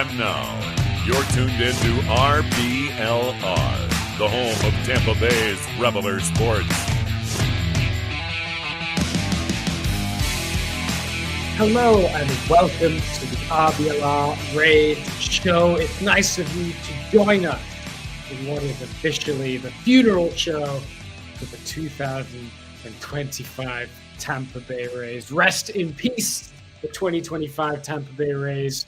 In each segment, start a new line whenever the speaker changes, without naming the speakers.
And now, you're tuned into RBLR, the home of Tampa Bay's RBLR Sports.
Hello and welcome to the RBLR Raid show. It's nice of you to join us in what is officially the funeral show for the 2025 Tampa Bay Rays. Rest in peace, the 2025 Tampa Bay Rays.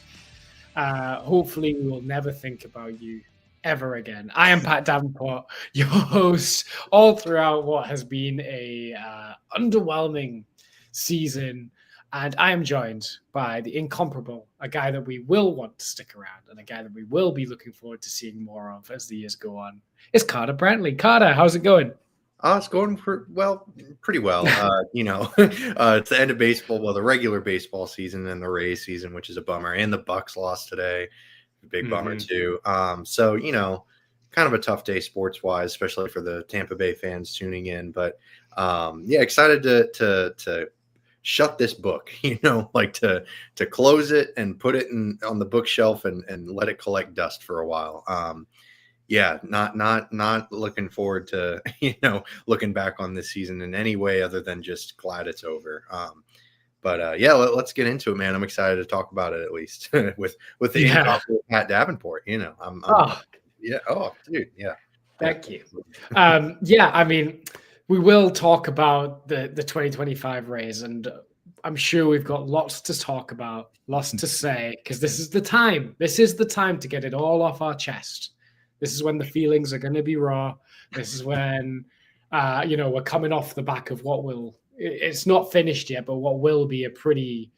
Hopefully we will never think about you ever again. I am Pat Davenport, your host, all throughout what has been a underwhelming season. And I am joined by the incomparable, a guy that we will want to stick around and a guy that we will be looking forward to seeing more of as the years go on. It's Carter Brantley. Carter, how's it going?
It's going pretty well. It's the end of baseball, the regular baseball season and the Rays season, which is a bummer. And the Bucks lost today. Big bummer too. Kind of a tough day sports-wise, especially for the Tampa Bay fans tuning in. But excited to shut this book, to close it and put it on the bookshelf and let it collect dust for a while. Not looking forward to, looking back on this season in any way other than just glad it's over. Let's get into it, man. I'm excited to talk about it at least with the incomparable Pat Davenport.
Thank you. We will talk about the 2025 Rays, and I'm sure we've got lots to talk about, lots to say, because this is the time. This is the time to get it all off our chest. This is when the feelings are going to be raw. This is when, we're coming off the back of it's not finished yet, but what will be a pretty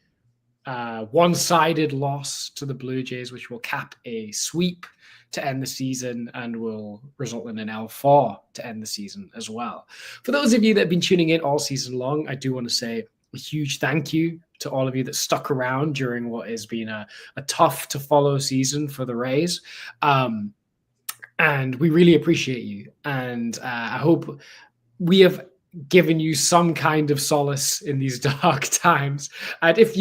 one-sided loss to the Blue Jays, which will cap a sweep to end the season and will result in an L4 to end the season as well. For those of you that have been tuning in all season long, I do want to say a huge thank you to all of you that stuck around during what has been a tough to follow season for the Rays. And we really appreciate you. And I hope we have given you some kind of solace in these dark times. And if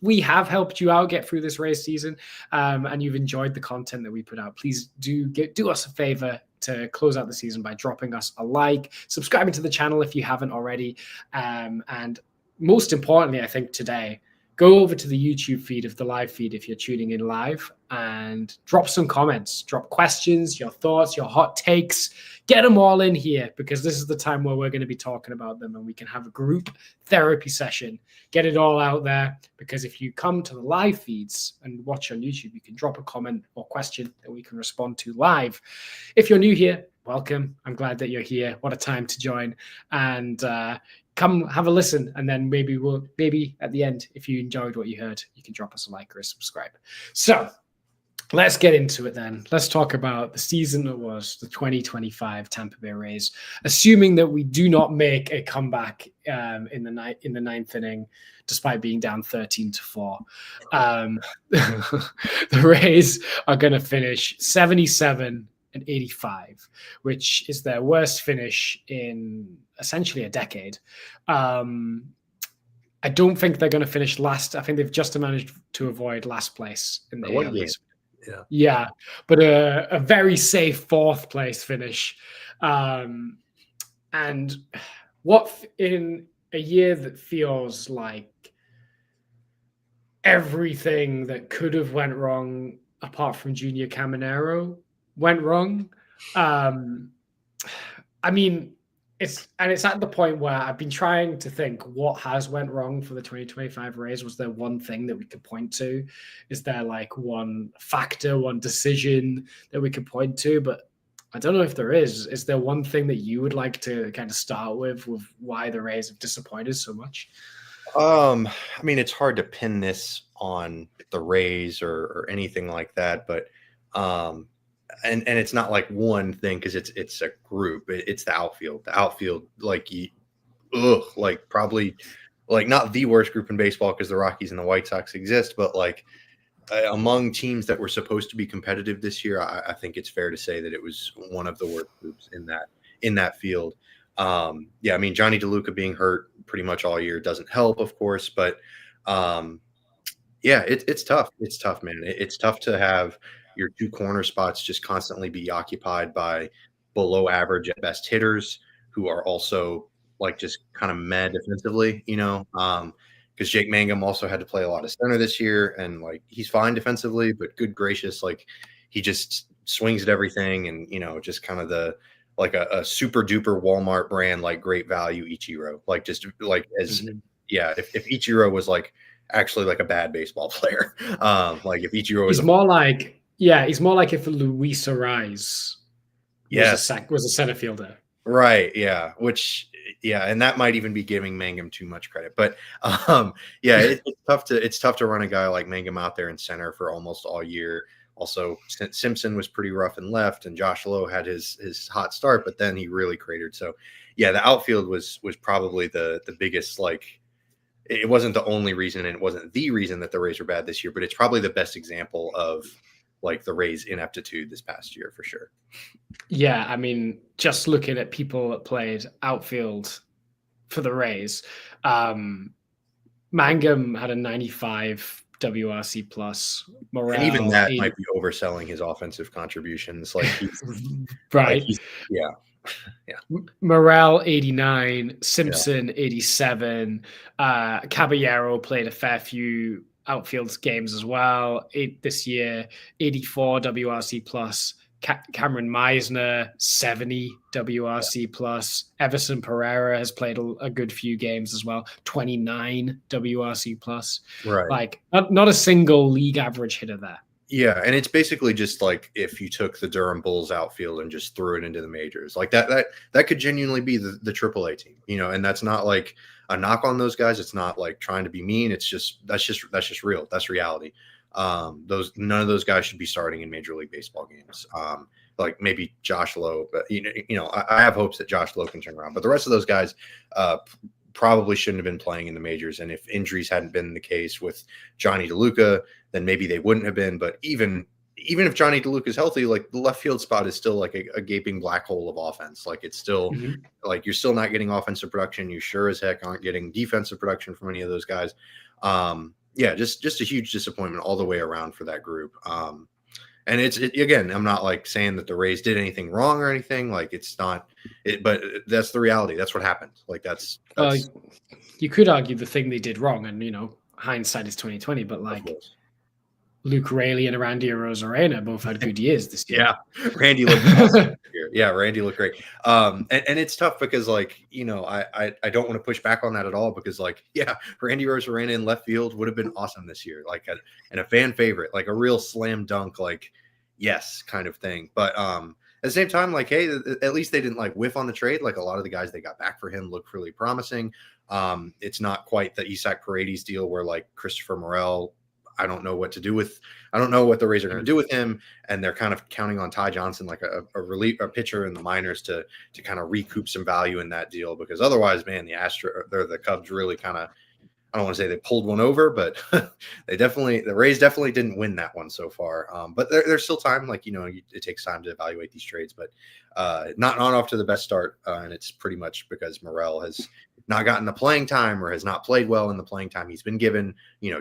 we have helped you out get through this race season, and you've enjoyed the content that we put out, please do us a favor to close out the season by dropping us a like, subscribing to the channel if you haven't already, and most importantly, I think today, go over to the YouTube feed of the live feed if you're tuning in live and drop some comments, drop questions, your thoughts, your hot takes. Get them all in here because this is the time where we're going to be talking about them and we can have a group therapy session. Get it all out there because if you come to the live feeds and watch on YouTube, you can drop a comment or question that we can respond to live. If you're new here, welcome. I'm glad that you're here. What a time to join. And come have a listen, and then maybe at the end, if you enjoyed what you heard, you can drop us a like or a subscribe. So let's get into it then. Let's talk about the season that was the 2025 Tampa Bay Rays. Assuming that we do not make a comeback in the ninth inning, despite being down 13-4, the Rays are going to finish 77 and 85, which is their worst finish in essentially a decade. I don't think they're going to finish last. I think they've just managed to avoid last place in the AL East. Yeah, but a very safe fourth place finish. And what in a year that feels like everything that could have went wrong apart from Junior Caminero went wrong. It's at the point where I've been trying to think what has went wrong for the 2025 Rays. Was there one thing that we could point to? Is there like one factor, one decision that we could point to? But I don't know if there is. Is there one thing that you would like to kind of start with why the Rays have disappointed so much?
It's hard to pin this on the Rays or anything like that, but and it's not like one thing because it's a group. It's the outfield. The outfield, probably not the worst group in baseball because the Rockies and the White Sox exist, but among teams that were supposed to be competitive this year, I think it's fair to say that it was one of the worst groups in that field. Johnny DeLuca being hurt pretty much all year doesn't help, of course, but Yeah, it's tough. It's tough, man. It's tough to have your two corner spots just constantly be occupied by below average at best hitters who are also like just kind of mad defensively, because Jake Mangum also had to play a lot of center this year, and like he's fine defensively, but good gracious, like he just swings at everything, and just kind of the like a super duper Walmart brand, like great value Ichiro, like just like as yeah, if Ichiro was like actually like a bad baseball player. Like if Ichiro was
he's more like if Luis Ariz was a center fielder.
Right, yeah. And that might even be giving Mangum too much credit. But yeah, it's tough to run a guy like Mangum out there in center for almost all year. Also, Simpson was pretty rough and left, and Josh Lowe had his hot start, but then he really cratered. So yeah, the outfield was probably the biggest, like, it wasn't the only reason, and it wasn't the reason that the Rays were bad this year, but it's probably the best example of like the Rays' ineptitude this past year for sure.
Yeah, I mean, just looking at people that played outfield for the Rays, Mangum had a 95 WRC plus.
Morel, and even that might be overselling his offensive contributions. Like
right.
Like yeah.
Morel 89, Simpson 87, Caballero played a fair few outfield games as well. This year, 84 WRC plus. Cameron Meisner 70 WRC plus. Everson Pereira has played a good few games as well. 29 WRC plus.
Right,
like not a single league average hitter there.
Yeah, and it's basically just like if you took the Durham Bulls outfield and just threw it into the majors, like that could genuinely be the AAA team, and that's not like a knock on those guys. It's not like trying to be mean. It's just that's just real. That's reality. None of those guys should be starting in Major League Baseball games. Like maybe Josh Lowe, but I have hopes that Josh Lowe can turn around. But the rest of those guys probably shouldn't have been playing in the majors. And if injuries hadn't been the case with Johnny DeLuca, then maybe they wouldn't have been. But even if Johnny DeLuca is healthy, like the left field spot is still like a gaping black hole of offense. Like it's still like you're still not getting offensive production. You sure as heck aren't getting defensive production from any of those guys. Yeah, just a huge disappointment all the way around for that group. And again, I'm not like saying that the Rays did anything wrong or anything. Like it's not it, but that's the reality. That's what happened. Like that's
you could argue the thing they did wrong, and hindsight is 2020. But like Luke Raley and Randy Arozarena both had good years this year.
Yeah, Randy looked awesome. Yeah, Randy looked great. And it's tough because like I don't want to push back on that at all because like Randy Arozarena in left field would have been awesome this year, like and a fan favorite, like a real slam dunk, like yes kind of thing. But at the same time, like hey, at least they didn't like whiff on the trade. Like a lot of the guys they got back for him look really promising. It's not quite the Isaac Paredes deal where like Christopher Morel. I don't know what the Rays are going to do with him, and they're kind of counting on Ty Johnson, like a pitcher in the minors, to kind of recoup some value in that deal. Because otherwise, man, the Cubs really kind of, I don't want to say they pulled one over, but the Rays definitely didn't win that one so far. But there's still time, like it takes time to evaluate these trades, but not off to the best start, and it's pretty much because Morel has not gotten the playing time or has not played well in the playing time he's been given,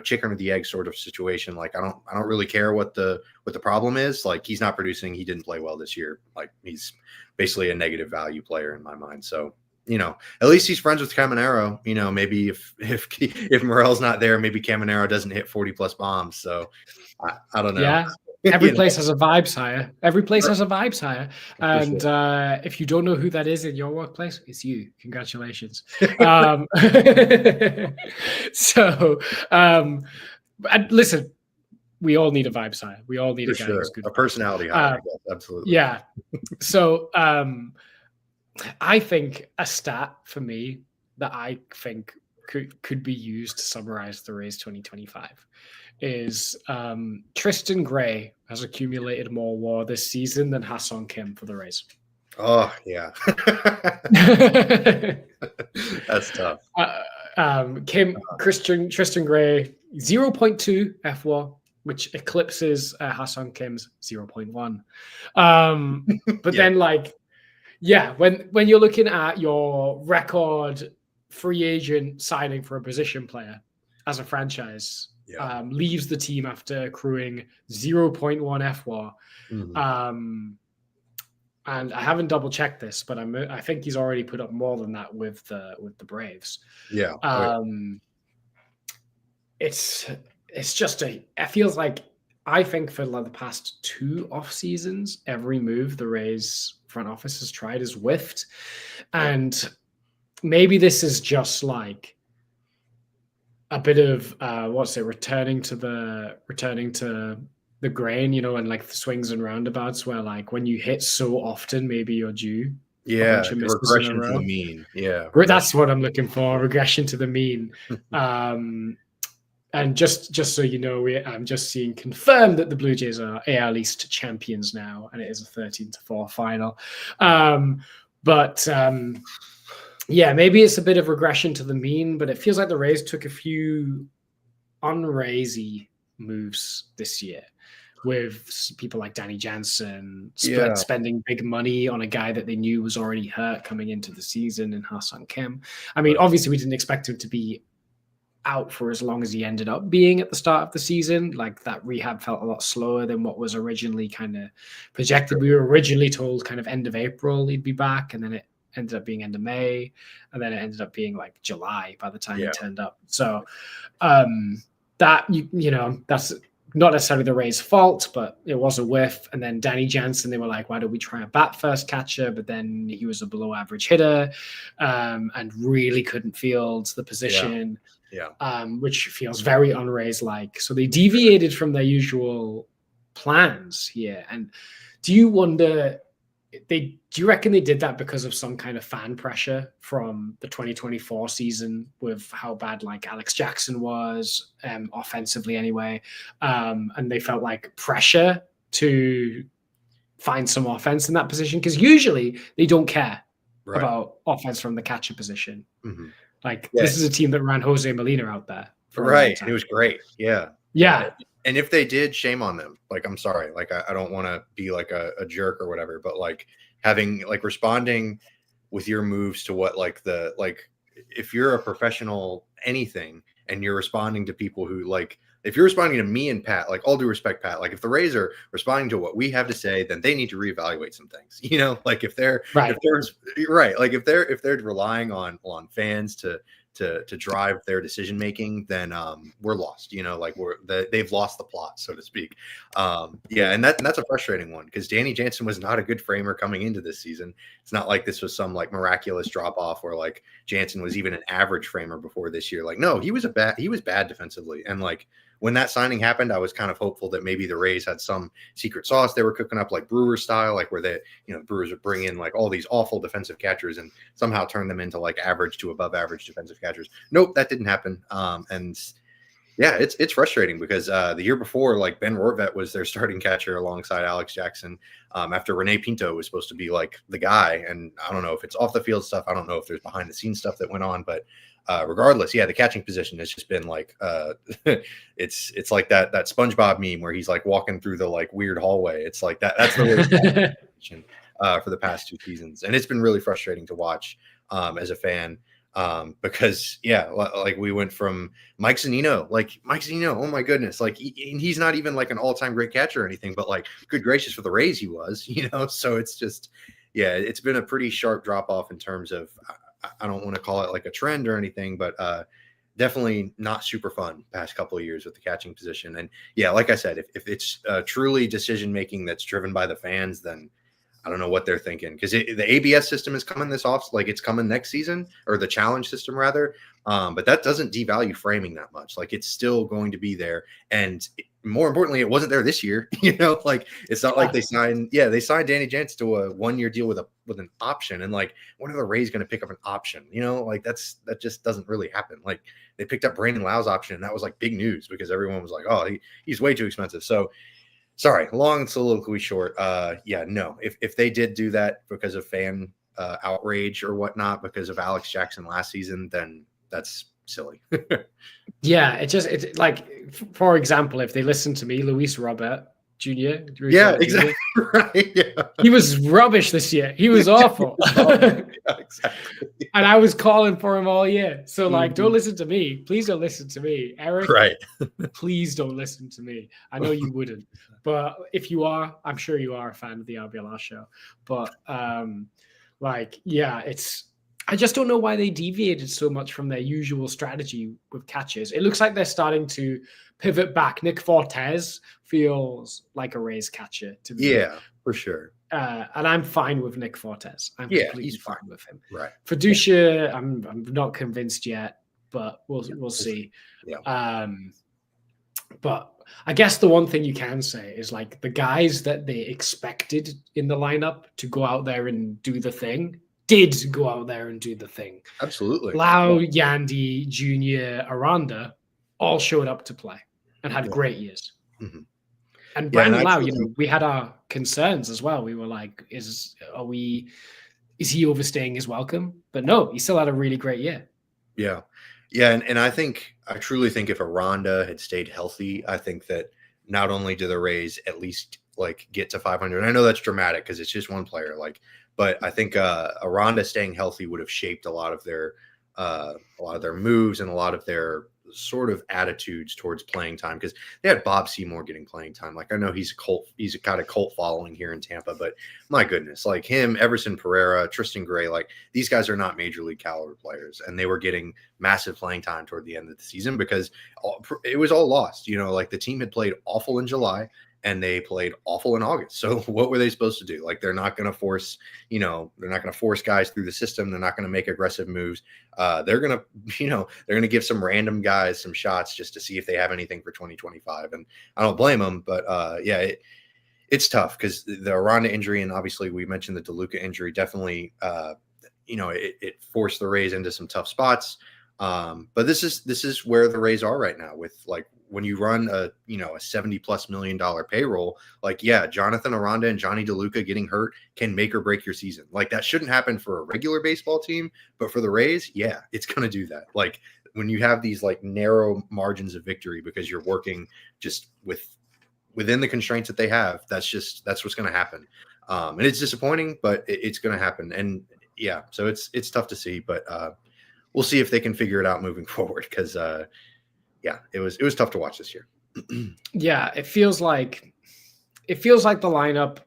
chicken or the egg sort of situation. Like I don't really care what the problem is. Like he's not producing. He didn't play well this year. Like he's basically a negative value player in my mind. So, at least he's friends with Caminero. Maybe if Morel's not there, maybe Caminero doesn't hit 40 plus bombs. So I don't know.
Yeah. Every place has a vibe sire. Every place has a vibe sire. And if you don't know who that is in your workplace, it's you. Congratulations. And listen, we all need a vibe sire. We all need a guy who's good.
A personality hire. Absolutely.
Yeah. So I think a stat for me that I think could be used to summarize the Rays 2025 is Tristan Gray has accumulated more WAR this season than Ha-Seong Kim for the Rays.
Oh, yeah. That's tough.
Tristan Gray, 0.2 FWAR, which eclipses Ha-Seong Kim's 0.1. But then, when you're looking at your record free agent signing for a position player as a franchise, leaves the team after accruing 0.1 FWAR. And I haven't double checked this, but I think he's already put up more than that with the Braves.
Yeah.
It's just it feels like, I think for the past 2 off seasons, every move the Rays front office has tried is whiffed. And maybe this is just like a bit of returning to the grain, and like the swings and roundabouts, where like when you hit so often, maybe you're due.
Regression to the mean. Yeah,
that's what I'm looking for. Regression to the mean. And just so you know, I'm just seeing confirmed that the Blue Jays are AL East champions now, and it is a 13-4 final. Maybe it's a bit of regression to the mean, but it feels like the Rays took a few un-Raysy moves this year with people like Danny Jansen spending big money on a guy that they knew was already hurt coming into the season in Ha-Seong Kim. I mean, obviously we didn't expect him to be out for as long as he ended up being at the start of the season. Like, that rehab felt a lot slower than what was originally kind of projected. We were originally told kind of end of April he'd be back, and then it ended up being end of May, and then it ended up being like July by the time he turned up. So that's not necessarily the Rays' fault, but it was a whiff. And then Danny Jansen, they were like, why don't we try a bat first catcher? But then he was a below average hitter and really couldn't field the position. Which feels very un-Rays like. So they deviated from their usual plans here. And do you reckon they did that because of some kind of fan pressure from the 2024 season with how bad like Alex Jackson was offensively anyway? And they felt like pressure to find some offense in that position, because usually they don't care about offense from the catcher position. This is a team that ran Jose Molina out there.
It was great. Yeah. And if they did, shame on them. Like, I'm sorry. Like, I don't want to be like a jerk or whatever, but like having like responding with your moves to what if you're a professional anything and you're responding to people who like, if you're responding to me and Pat, like, all due respect, Pat, like if the Rays are responding to what we have to say, then they need to reevaluate some things, like if they're if they're relying on fans to drive their decision making, then we're lost. They've lost the plot, so to speak. And that's a frustrating one, because Danny Jansen was not a good framer coming into this season. It's not like this was some like miraculous drop off where like Jansen was even an average framer before this year. Like, no, he was bad defensively, and like when that signing happened, I was kind of hopeful that maybe the Rays had some secret sauce they were cooking up, like Brewers style, like where the Brewers would bring in like all these awful defensive catchers and somehow turn them into like average to above average defensive catchers. Nope, that didn't happen. It's frustrating because the year before, like Ben Rortvedt was their starting catcher alongside Alex Jackson after Rene Pinto was supposed to be like the guy. And I don't know if it's off the field stuff. I don't know if there's behind the scenes stuff that went on, but regardless, the catching position has just been like it's like that SpongeBob meme where he's like walking through the like weird hallway. It's like that. That's the way for the past 2 seasons, and it's been really frustrating to watch as a fan. Because like we went from Mike Zunino, oh my goodness, like he's not even like an all-time great catcher or anything, but like good gracious, for the Rays he was, so it's just it's been a pretty sharp drop off in terms of, I don't want to call it like a trend or anything, but definitely not super fun past couple of years with the catching position. And like I said, if it's truly decision making that's driven by the fans, then I don't know what they're thinking, because the ABS system is coming it's coming next season, or the challenge system rather. But that doesn't devalue framing that much. Like, it's still going to be there. And more importantly, it wasn't there this year, like it's not like they signed Danny Jansen to a 1-year deal with an option. And like, when are the Rays going to pick up an option? Like that just doesn't really happen. Like, they picked up Brandon Lau's option, and that was like big news because everyone was like, oh, he's way too expensive. So, sorry, long soliloquy short. No. If they did do that because of fan outrage or whatnot because of Alex Jackson last season, then that's silly.
It's like, for example, if they listen to me, Luis Robert Jr.
Exactly. Right. Yeah.
He was rubbish this year. He was awful.
Exactly.
And I was calling for him all year. So, like, don't
Mhm.
listen to me. Please don't listen to me. Eric,
Right.
please don't listen to me. I know you wouldn't. But if you are, I'm sure you are a fan of the RBLR show. But, like, yeah, I just don't know why they deviated so much from their usual strategy with catches. It looks like they're starting to pivot back. Nick Fortes feels like a Rays catcher to me.
Yeah, for sure.
And I'm fine with Nick Fortes. I'm
Yeah,
completely
he's
fine
fine.
with him.
Right.
Fiducia, I'm not convinced yet, but we'll see.
Yeah.
But I guess the one thing you can say is like the guys that they expected in the lineup to go out there and do the thing did go out there and do the thing.
Absolutely.
Lau, Yandy, Junior, Aranda all showed up to play and had great years.
Mm-hmm.
And
Yeah,
Brandon
and
Lau,
actually-
we had our concerns as well. We were like, is he overstaying his welcome? But no, he still had a really great year.
Yeah. Yeah. And I truly think if Aranda had stayed healthy, I think that not only do the Rays at least like get to 500, and I know that's dramatic because it's just one player, like, but I think Aranda staying healthy would have shaped a lot of their moves and a lot of their sort of attitudes towards playing time, because they had Bob Seymour getting playing time. Like, I know he's got a cult following here in Tampa, but my goodness, like him, Everson Pereira, Tristan Gray, like these guys are not major league caliber players, and they were getting massive playing time toward the end of the season because it was all lost. Like the team had played awful in July and they played awful in August. So what were they supposed to do? Like, they're not going to force, they're not going to force guys through the system. They're not going to make aggressive moves. They're going to give some random guys some shots just to see if they have anything for 2025. And I don't blame them, but it's tough because the Aranda injury, and obviously we mentioned the DeLuca injury, definitely, it forced the Rays into some tough spots. But this is where the Rays are right now with, like, when you run a $70+ million payroll, like, yeah, Jonathan Aranda and Johnny DeLuca getting hurt can make or break your season. Like, that shouldn't happen for a regular baseball team, but for the Rays, yeah, it's going to do that. Like, when you have these like narrow margins of victory because you're working just within the constraints that they have, that's what's going to happen. And it's disappointing, but it's going to happen. And yeah, so it's tough to see, but we'll see if they can figure it out moving forward. Cause it was tough to watch this year.
Yeah. It feels like the lineup,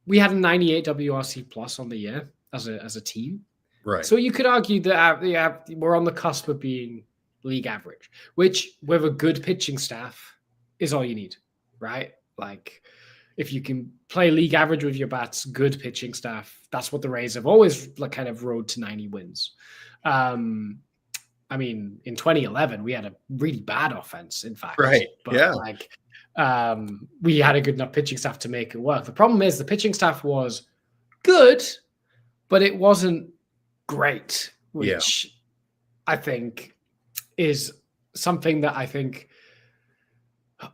we had a 98 WRC plus on the year as a team.
Right.
So you could argue that we're on the cusp of being league average, which with a good pitching staff is all you need, right? Like, if you can play league average with your bats, good pitching staff, that's what the Rays have always like kind of rode to 90 wins. I mean, in 2011, we had a really bad offense, in fact.
Right.
But
yeah.
We had a good enough pitching staff to make it work. The problem is the pitching staff was good, but it wasn't great, which I think is something that I think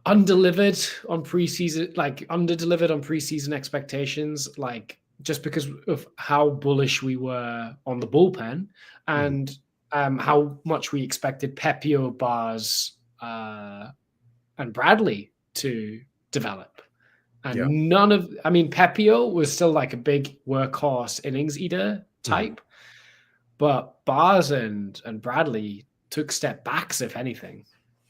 under-delivered on preseason expectations, like just because of how bullish we were on the bullpen and how much we expected Pepio, Bars, and Bradley to develop. And Pepio was still like a big workhorse innings eater type, but Bars and Bradley took step backs, if anything.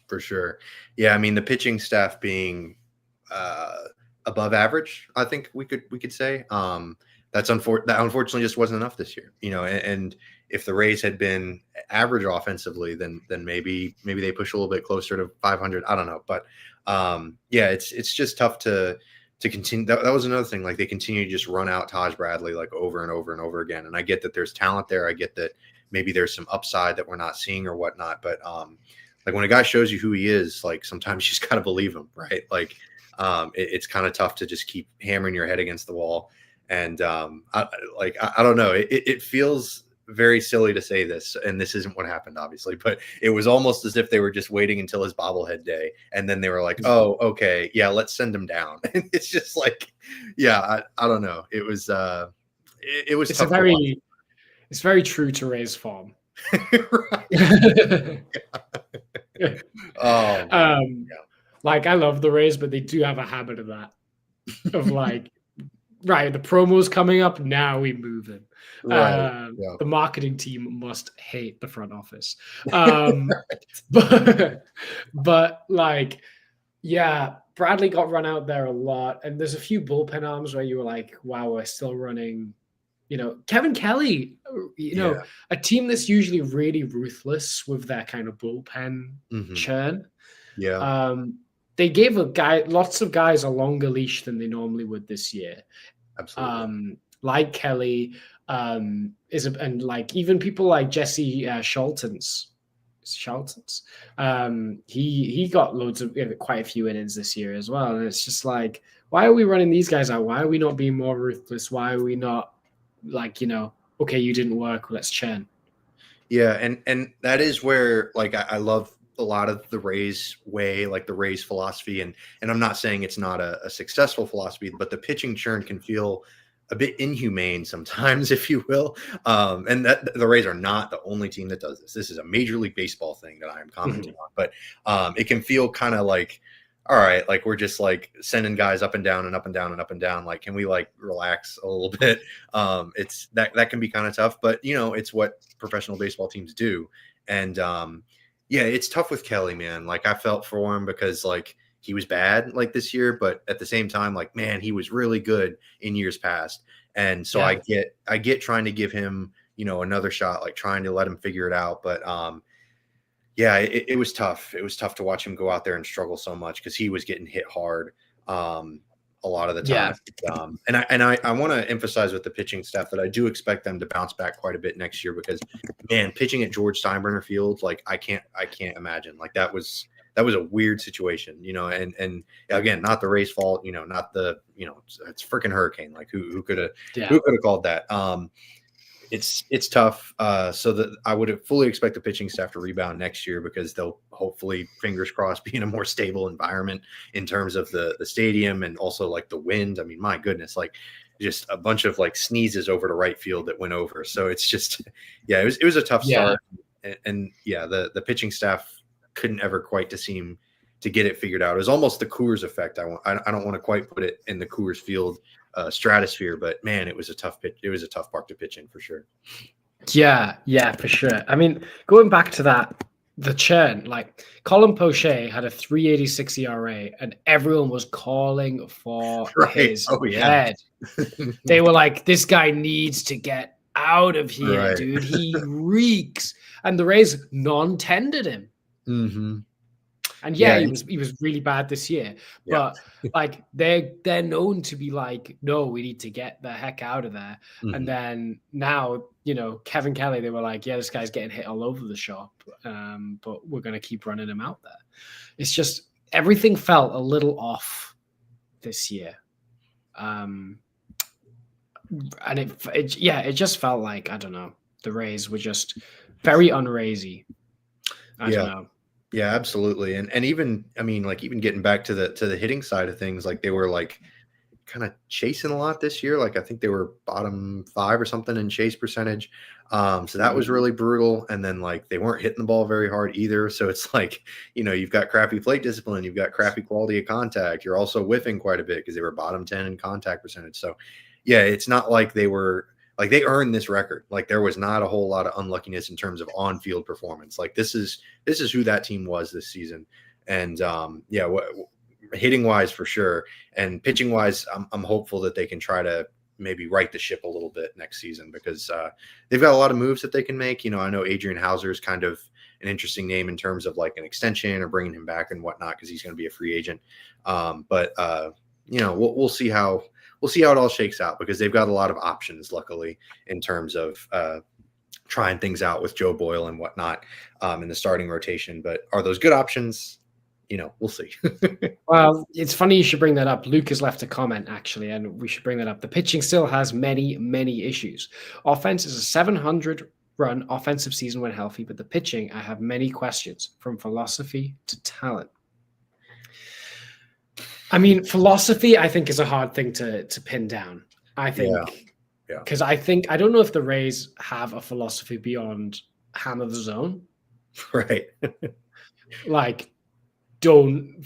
For sure. Yeah, I mean, the pitching staff being above average, I think we could say. That unfortunately just wasn't enough this year. And if the Rays had been average offensively, then maybe they push a little bit closer to 500. I don't know, but it's just tough to continue. That was another thing. Like, they continue to just run out Taj Bradley like over and over and over again. And I get that there's talent there. I get that maybe there's some upside that we're not seeing or whatnot. But like, when a guy shows you who he is, like, sometimes you just gotta believe him, right? Like, it's kind of tough to just keep hammering your head against the wall. And I don't know. It feels very silly to say this, and this isn't what happened, obviously, but it was almost as if they were just waiting until his bobblehead day, and then they were like, "Oh, okay, yeah, let's send him down." And it's just like, I don't know. It was
It's it's very true to Ray's form.
Right.
Like, I love the Rays, but they do have a habit of that, of like right, the promo's coming up. Now we move him.
Right. Yeah.
The marketing team must hate the front office.
Right.
But like, yeah, Bradley got run out there a lot. And there's a few bullpen arms where you were like, wow, we're still running. Kevin Kelly,
Yeah.
a team that's usually really ruthless with their kind of bullpen churn.
Yeah.
They gave lots of guys a longer leash than they normally would this year.
Absolutely.
Like Kelly, and like even people like Jesse Schaltens. He got quite a few innings this year as well. And it's just like, why are we running these guys out? Why are we not being more ruthless? Why are we not like, okay, you didn't work, let's churn.
Yeah, and that is where like I love a lot of the Rays way, like the Rays philosophy, and I'm not saying it's not a successful philosophy, but the pitching churn can feel a bit inhumane sometimes, if you will. And that the Rays are not the only team that does this. This is a Major League Baseball thing that I am commenting on, but it can feel kind of like, all right, like we're just like sending guys up and down and up and down and up and down. Like, can we like relax a little bit? It's that can be kind of tough, but it's what professional baseball teams do. And yeah, it's tough with Kelly, man. Like I felt for him because like he was bad like this year, but at the same time, like, man, he was really good in years past. And so I get trying to give him, another shot, like trying to let him figure it out. But yeah, it was tough. It was tough to watch him go out there and struggle so much because he was getting hit hard a lot of the time. Yeah. And I want to emphasize with the pitching staff that I do expect them to bounce back quite a bit next year because, man, pitching at George Steinbrenner Field, like I can't imagine. Like that was a weird situation, and again, not the Rays' fault, not the, it's freaking hurricane. Like who could have called that? It's tough. So that I would fully expect the pitching staff to rebound next year because they'll hopefully, fingers crossed, be in a more stable environment in terms of the stadium and also like the wind. I mean, my goodness, like just a bunch of like sneezes over to right field that went over. So it's just, yeah, it was a tough start. And yeah, the pitching staff couldn't ever quite seem to get it figured out. It was almost the Coors effect. I don't want to quite put it in the Coors Field stratosphere, but man, it was a tough pitch. It was a tough park to pitch in for sure.
Yeah, for sure. I mean, going back to that, the churn, like Colin Poche had a 3.86 ERA and everyone was calling for his head. They were like, this guy needs to get out of here, dude. He reeks. And the Rays non-tendered him.
Mm-hmm.
And he was really bad this year, but like they're known to be like, no, we need to get the heck out of there. Mm-hmm. And then now, Kevin Kelly, they were like, yeah, this guy's getting hit all over the shop, but we're going to keep running him out there. It's just everything felt a little off this year. And it just felt like, I don't know, the Rays were just very un-Raysy. I don't know.
Yeah, absolutely. And even, I mean, like even getting back to the hitting side of things, like they were like kind of chasing a lot this year. Like I think they were bottom 5 or something in chase percentage. So that was really brutal. And then like they weren't hitting the ball very hard either. So it's like, you've got crappy plate discipline, you've got crappy quality of contact. You're also whiffing quite a bit because they were bottom 10 in contact percentage. So yeah, it's not like they were like they earned this record. Like there was not a whole lot of unluckiness in terms of on-field performance. Like this is who that team was this season. And hitting wise for sure. And pitching wise, I'm hopeful that they can try to maybe right the ship a little bit next season because they've got a lot of moves that they can make. I know Adrian Hauser is kind of an interesting name in terms of like an extension or bringing him back and whatnot because he's going to be a free agent. But we'll see how. We'll see how it all shakes out because they've got a lot of options, luckily, in terms of trying things out with Joe Boyle and whatnot in the starting rotation. But are those good options? We'll see.
Well, it's funny you should bring that up. Luke has left a comment, actually, and we should bring that up. The pitching still has many, many issues. Offense is a 700-run offensive season when healthy, but the pitching, I have many questions from philosophy to talent. I mean, philosophy, I think, is a hard thing to pin down. I think, because I don't know if the Rays have a philosophy beyond hammer the zone.
Right.
Don't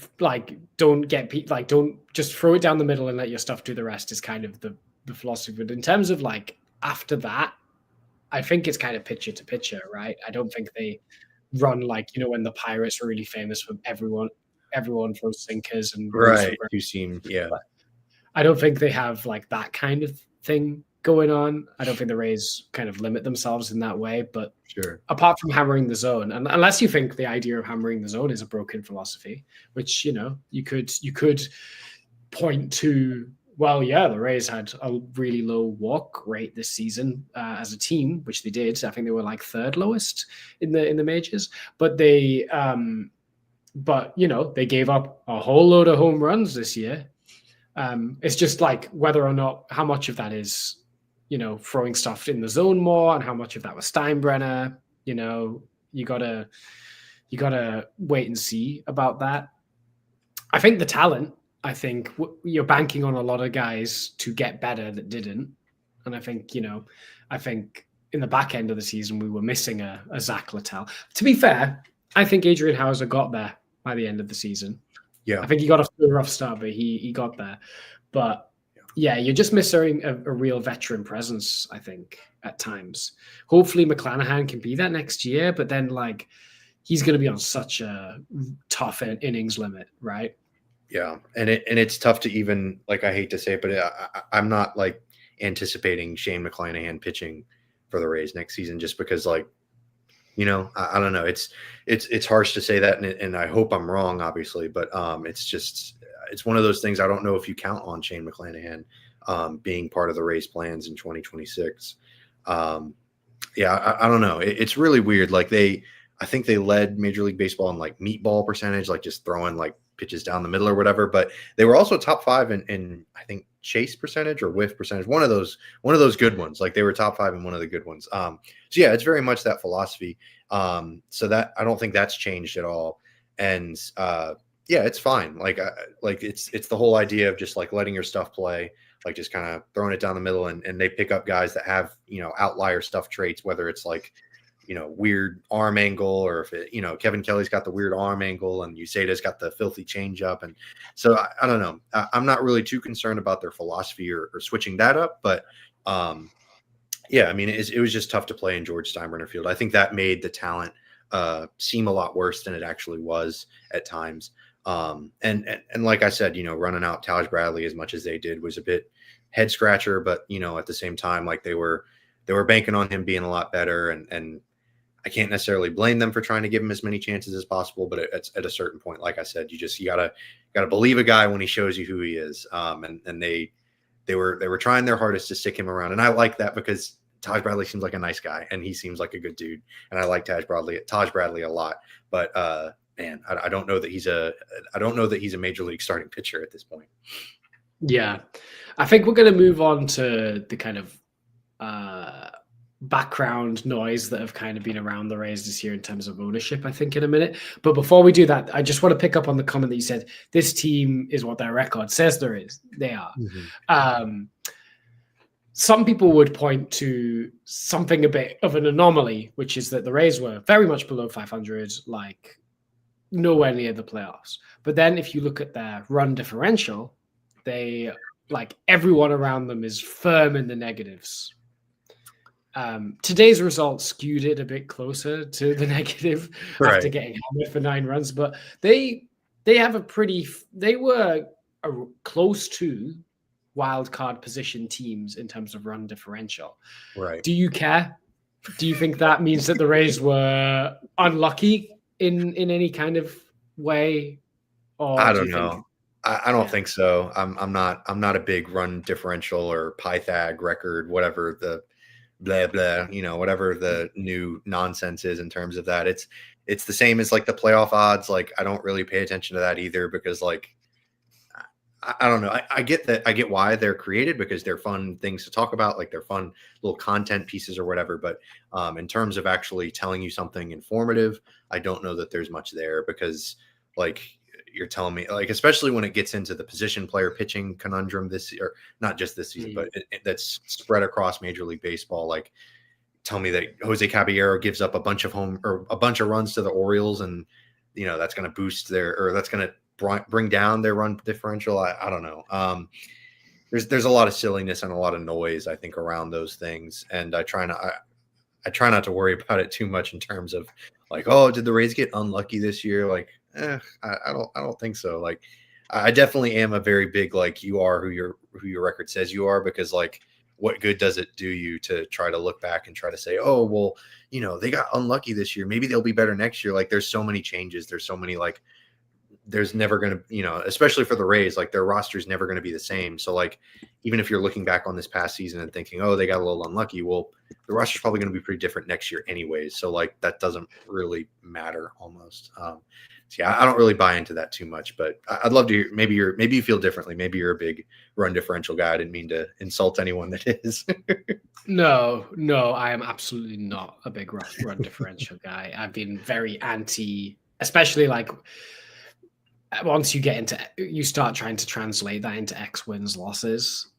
just throw it down the middle and let your stuff do the rest is kind of the the philosophy. But in terms of like after that, I think it's kind of pitcher to pitcher, right? I don't think they run like, when the Pirates were really famous for everyone throws sinkers and
right. You seem, yeah.
I don't think they have like that kind of thing going on. I don't think the Rays kind of limit themselves in that way. But
sure,
apart from hammering the zone, and unless you think the idea of hammering the zone is a broken philosophy, which you could point to. Well, yeah, the Rays had a really low walk rate this season as a team, which they did. I think they were like third lowest in the majors, but they gave up a whole load of home runs this year. It's just like whether or not how much of that is, throwing stuff in the zone more, and how much of that was Steinbrenner. You gotta wait and see about that. I think the talent. I think you're banking on a lot of guys to get better that didn't. And I think, I think in the back end of the season, we were missing a Zach Littell. To be fair, I think Adrian Hauser got there by the end of the season.
Yeah.
I think he got off to a rough start, but he got there. But yeah, you're just missing a real veteran presence, I think, at times. Hopefully McClanahan can be that next year, but then like he's going to be on such a tough innings limit, right?
Yeah, and it's tough to even, like, I hate to say it, but I'm not like anticipating Shane McClanahan pitching for the Rays next season, just because, like, I don't know. It's harsh to say that, and I hope I'm wrong, obviously, but it's one of those things. I don't know if you count on Shane McClanahan being part of the Rays plans in 2026. I don't know. It's really weird. Like I think they led Major League Baseball in like meatball percentage, like just throwing like pitches down the middle or whatever, but they were also top 5 in I think chase percentage or whiff percentage, one of those good ones. Like they were top 5 in one of the good ones. So yeah, it's very much that philosophy. So that I don't think that's changed at all. And yeah, it's fine. Like it's the whole idea of just like letting your stuff play, like just kind of throwing it down the middle, and they pick up guys that have, outlier stuff traits, whether it's like, weird arm angle, or if it, Kevin Kelly's got the weird arm angle and Uceda's got the filthy changeup. And so I don't know. I'm not really too concerned about their philosophy or switching that up. But yeah, I mean, it was just tough to play in George Steinbrenner Field. I think that made the talent seem a lot worse than it actually was at times. And like I said, running out Taj Bradley as much as they did was a bit head scratcher, but at the same time, like they were banking on him being a lot better, and I can't necessarily blame them for trying to give him as many chances as possible, but at a certain point, like I said, you gotta believe a guy when he shows you who he is. And they were trying their hardest to stick him around, and I like that because Taj Bradley seems like a nice guy, and he seems like a good dude, and I like Taj Bradley a lot. But man, I don't know that he's a major league starting pitcher at this point.
Yeah, I think we're going to move on to the kind of background noise that have kind of been around the Rays this year in terms of ownership, I think, in a minute. But before we do that, I just want to pick up on the comment that you said, this team is what their record says they are. Mm-hmm. Some people would point to something a bit of an anomaly, which is that the Rays were very much below 500, like nowhere near the playoffs. But then if you look at their run differential, they, like, everyone around them is firm in the negatives. Today's results skewed it a bit closer to the negative after getting hammered for 9 runs, but they were close to wild card position teams in terms of run differential.
Right.
Do you care? Do you think that means that the Rays were unlucky in any kind of way? Or
I don't know. I don't think so. I'm not a big run differential or Pythag record, whatever the blah blah, whatever the new nonsense is in terms of that. It's the same as like the playoff odds. Like I don't really pay attention to that either, because like I don't know. I get that. I get why they're created, because they're fun things to talk about, like they're fun little content pieces or whatever. But in terms of actually telling you something informative, I don't know that there's much there, because like you're telling me, like, especially when it gets into the position player pitching conundrum this year, not just this season, but that's spread across Major League Baseball. Like, tell me that Jose Caballero gives up a bunch of runs to the Orioles, and that's going to boost that's going to bring down their run differential. I don't know. there's a lot of silliness and a lot of noise, I think, around those things. And I try not to worry about it too much in terms of like, oh, did the Rays get unlucky this year? Like, I don't think so. Like, I definitely am a very big, like, you are who your record says you are, because like, what good does it do you to try to look back and try to say, oh, well, they got unlucky this year, maybe they'll be better next year. Like, there's so many changes. There's so many, like, there's never going to, especially for the Rays, like, their roster is never going to be the same. So like, even if you're looking back on this past season and thinking, oh, they got a little unlucky, well, the roster is probably going to be pretty different next year anyways. So like, that doesn't really matter almost. So yeah, I don't really buy into that too much, but I'd love to hear, maybe you feel differently. Maybe you're a big run differential guy. I didn't mean to insult anyone that is.
No, I am absolutely not a big run differential guy. I've been very anti, especially like once you start trying to translate that into X wins losses.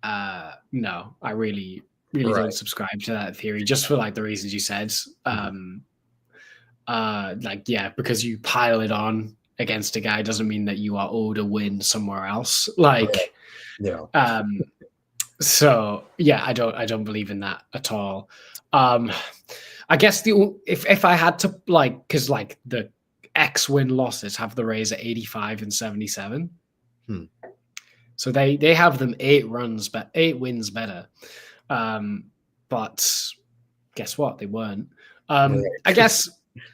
No, I really don't subscribe to that theory, just for like the reasons you said. Because you pile it on against a guy doesn't mean that you are owed a win somewhere else. Like, so yeah, I don't believe in that at all. I guess if I had to, like, because like the X win losses have the Rays at 85 and 77. So they have them 8 wins better. But guess what? They weren't. I guess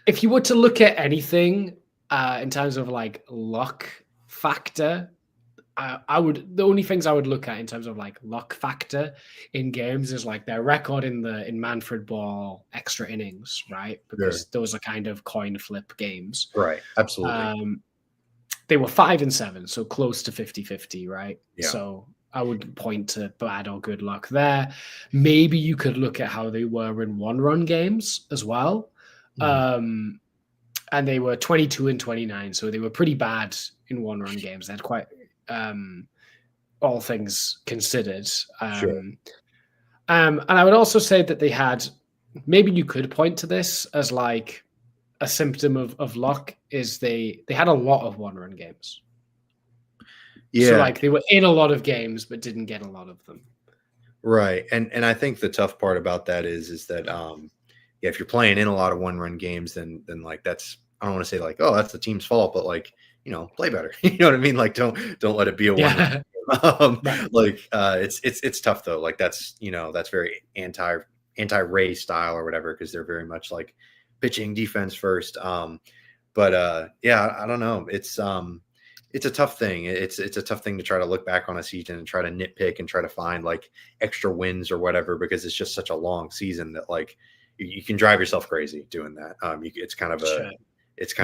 if you were to look at anything in terms of like luck factor, the only things I would look at in terms of like luck factor in games is like their record in Manfred Ball extra innings, right? Because those are kind of coin flip games.
Right. Absolutely.
They were 5 and 7, so close to 50-50, right?
Yeah.
So I would point to bad or good luck there. Maybe you could look at how they were in 1-run games as well. And they were 22 and 29, so they were pretty bad in 1-run games. They had quite all things considered. And I would also say that they had, maybe you could point to this as like a symptom of luck, is they had a lot of 1-run games. So like they were in a lot of games but didn't get a lot of them.
Right. And I think the tough part about that is that if you're playing in a lot of 1-run games, then like that's, I don't want to say like, oh, that's the team's fault, but like, play better. You know what I mean? Like, don't let it be a 1-run game. Like it's tough though. Like that's very anti-Ray style or whatever, because they're very much like pitching defense first. I don't know. It's a tough thing. It's a tough thing to try to look back on a season and try to nitpick and try to find like extra wins or whatever, because it's just such a long season that like you can drive yourself crazy doing that. It's kind of it's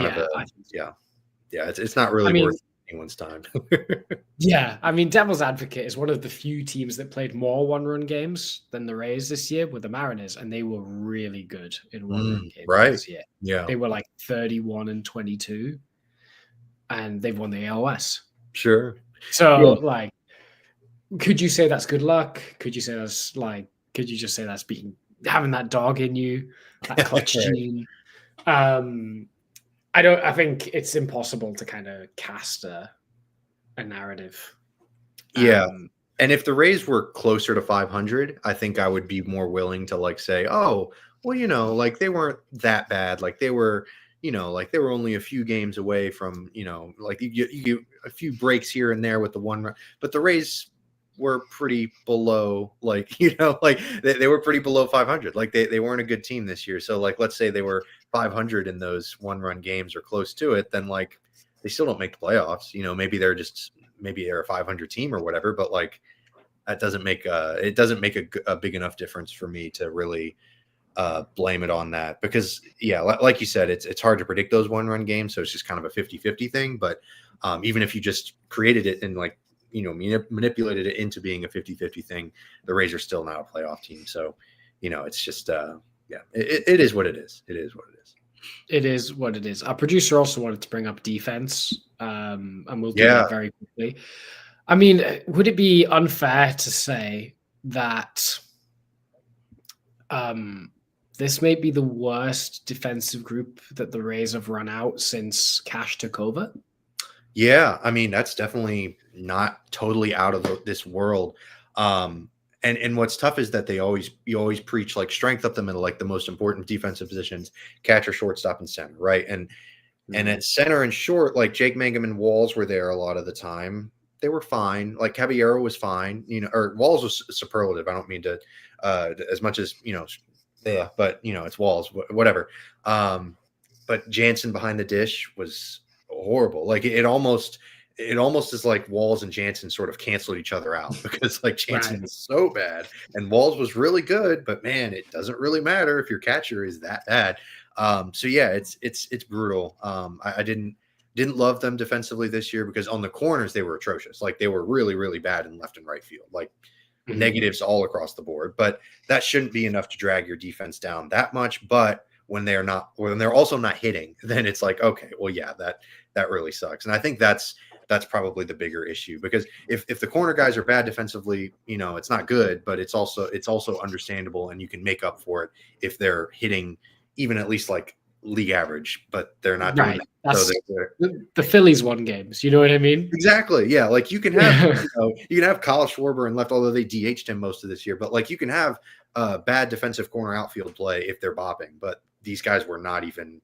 not really worth anyone's time.
Yeah, I mean, Devil's Advocate is one of the few teams that played more 1-run games than the Rays this year with the Mariners, and they were really good in 1-run games this year. Yeah, they were like 31 and 22, and they've won the ALS.
Sure.
So, like, could you say that's good luck? Could you say that's like? Could you just say that's having that dog in you, that clutch gene? I think it's impossible to kind of cast a narrative.
And if the Rays were closer to 500, I think I would be more willing to like say, oh, well, like they weren't that bad. Like they were, like they were only a few games away from, like you a few breaks here and there with the 1 run, but the Rays were pretty below, like, like they were pretty below 500. Like they weren't a good team this year. So like, let's say they were 500 in those 1-run games or close to it, then like they still don't make the playoffs. Maybe they're a 500 team or whatever, but like that doesn't make a big enough difference for me to really blame it on that, because like you said, it's hard to predict those 1-run games. So it's just kind of a 50-50 thing. But even if you just created it and like, manipulated it into being a 50-50 thing, the Rays are still not a playoff team. So, it's just, it is what it is. It is what it is.
It is what it is. Our producer also wanted to bring up defense, and we'll do that very quickly. I mean, would it be unfair to say that this may be the worst defensive group that the Rays have run out since Cash took over?
Yeah, I mean, that's definitely not totally out of this world. And what's tough is that you always preach like strength up the middle, like the most important defensive positions, catcher, shortstop, and center, right? And at center and short, like Jake Mangum and Walls were there a lot of the time. They were fine. Like Caballero was fine, or Walls was superlative. I don't mean to, as much as, yeah, but it's Walls, whatever. But Jansen behind the dish was horrible. Like it almost is like Walls and Jansen sort of canceled each other out because like Jansen was so bad and Walls was really good, but man, it doesn't really matter if your catcher is that bad. So yeah, it's brutal. I didn't love them defensively this year because on the corners they were atrocious. Like they were really, really bad in left and right field, like negatives all across the board. But that shouldn't be enough to drag your defense down that much. But when they're also not hitting, then it's like, okay, well, yeah, that really sucks. And I think that's probably the bigger issue because if the corner guys are bad defensively, it's not good, but it's also understandable and you can make up for it if they're hitting even at least like league average, but they're not doing that.
That's the Phillies won games. You know what I mean?
Exactly. Yeah. Like you can have, you can have Kyle Schwarber and left, although they DH'd him most of this year, but like you can have bad defensive corner outfield play if they're bopping, but these guys were not even,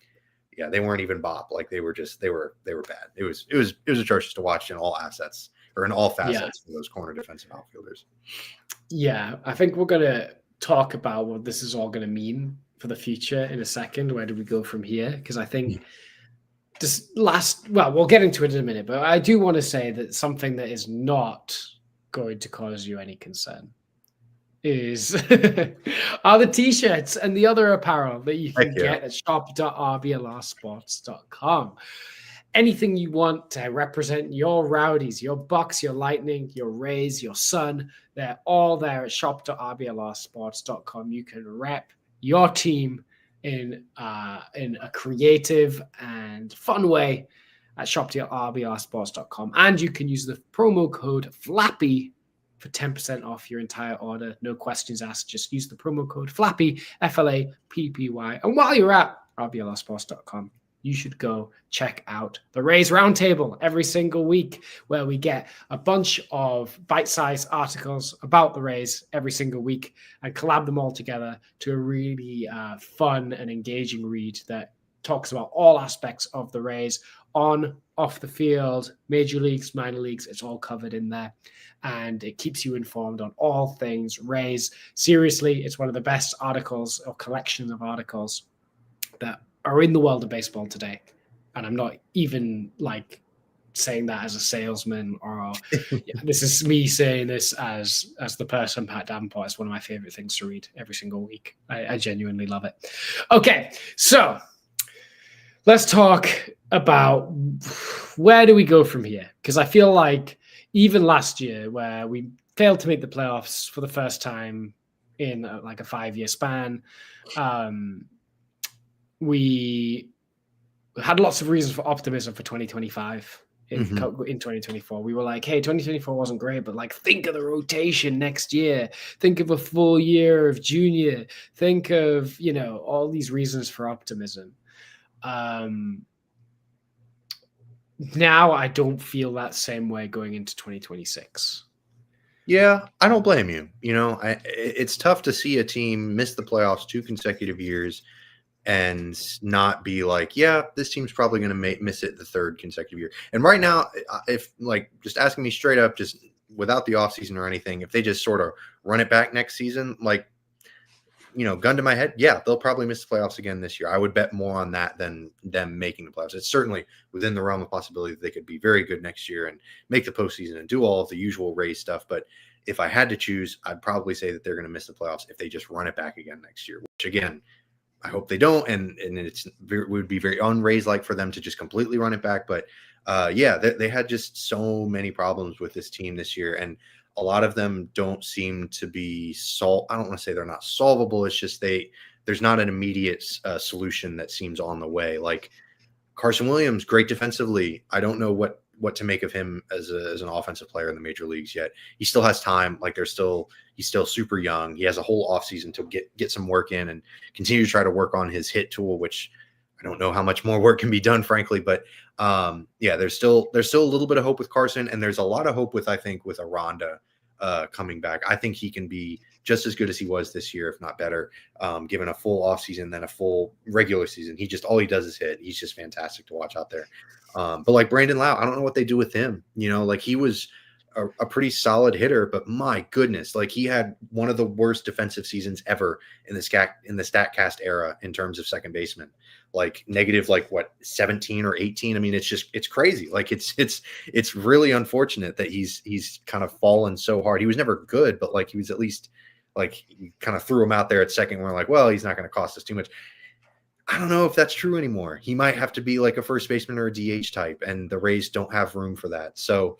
they weren't even bop. Like they were bad. It was atrocious to watch in all assets or in all facets for those corner defensive outfielders. Yeah.
I think we're going to talk about what this is all going to mean for the future in a second. Where do we go from here? Because I think we'll get into it in a minute, but I do want to say that something that is not going to cause you any concern are the t-shirts and the other apparel that you can get at shop.rblrsports.com. Anything you want to represent your Rowdies, your Bucks, your Lightning, your Rays, your Sun, they're all there at shop.rblrsports.com. You can rep your team in a creative and fun way at shop.rblrsports.com. And you can use the promo code FLAPPY for 10% off your entire order. No questions asked. Just use the promo code FLAPPY, FLAPPY. And while you're at rblrsports.com, you should go check out the Rays Roundtable every single week, where we get a bunch of bite-sized articles about the Rays every single week and collab them all together to a really fun and engaging read that talks about all aspects of the Rays on, off the field, major leagues, minor leagues. It's all covered in there. And it keeps you informed on all things Rays. Seriously, it's one of the best articles or collections of articles that are in the world of baseball today. And I'm not even like saying that as a salesman or this is me saying this as the person, Pat Davenport. It's one of my favorite things to read every single week. I genuinely love it. Okay, so let's talk about where do we go from here? Because I feel like even last year, where we failed to make the playoffs for the first time in like a 5-year span, we had lots of reasons for optimism for 2025. In 2024, we were like, hey, 2024 wasn't great, but like, think of the rotation next year. Think of a full year of junior. Think of, all these reasons for optimism. Now I don't feel that same way going into 2026.
Yeah, I don't blame you. It's tough to see a team miss the playoffs 2 consecutive years and not be like, yeah, this team's probably going to miss it the 3rd consecutive year. And right now, if like just asking me straight up, just without the offseason or anything, if they just sort of run it back next season, like, gun to my head, yeah, they'll probably miss the playoffs again this year. I would bet more on that than them making the playoffs. It's certainly within the realm of possibility that they could be very good next year and make the postseason and do all of the usual Rays stuff. But if I had to choose, I'd probably say that they're going to miss the playoffs if they just run it back again next year, which again, I hope they don't. And it would be very un-Rays-like for them to just completely run it back. But they had just so many problems with this team this year. And a lot of them don't seem to be I don't want to say they're not solvable. It's just there's not an immediate solution that seems on the way. Like Carson Williams, great defensively. I don't know what to make of him as an offensive player in the major leagues yet. He still has time. Like he's still super young. He has a whole offseason to get some work in and continue to try to work on his hit tool, which I don't know how much more work can be done, frankly, but yeah, there's still a little bit of hope with Carson, and there's a lot of hope with, I think, with Aranda coming back. I think he can be just as good as he was this year, if not better, given a full offseason than a full regular season. All he does is hit. He's just fantastic to watch out there. But like Brandon Lau, I don't know what they do with him. Like he was a pretty solid hitter, but my goodness, like he had one of the worst defensive seasons ever in the StatCast era in terms of second baseman, like negative, like what, 17 or 18. I mean, it's crazy. Like it's really unfortunate that he's kind of fallen so hard. He was never good, but like he was at least like, you kind of threw him out there at second. We're like, well, he's not going to cost us too much. I don't know if that's true anymore. He might have to be like a first baseman or a DH type, and the Rays don't have room for that. So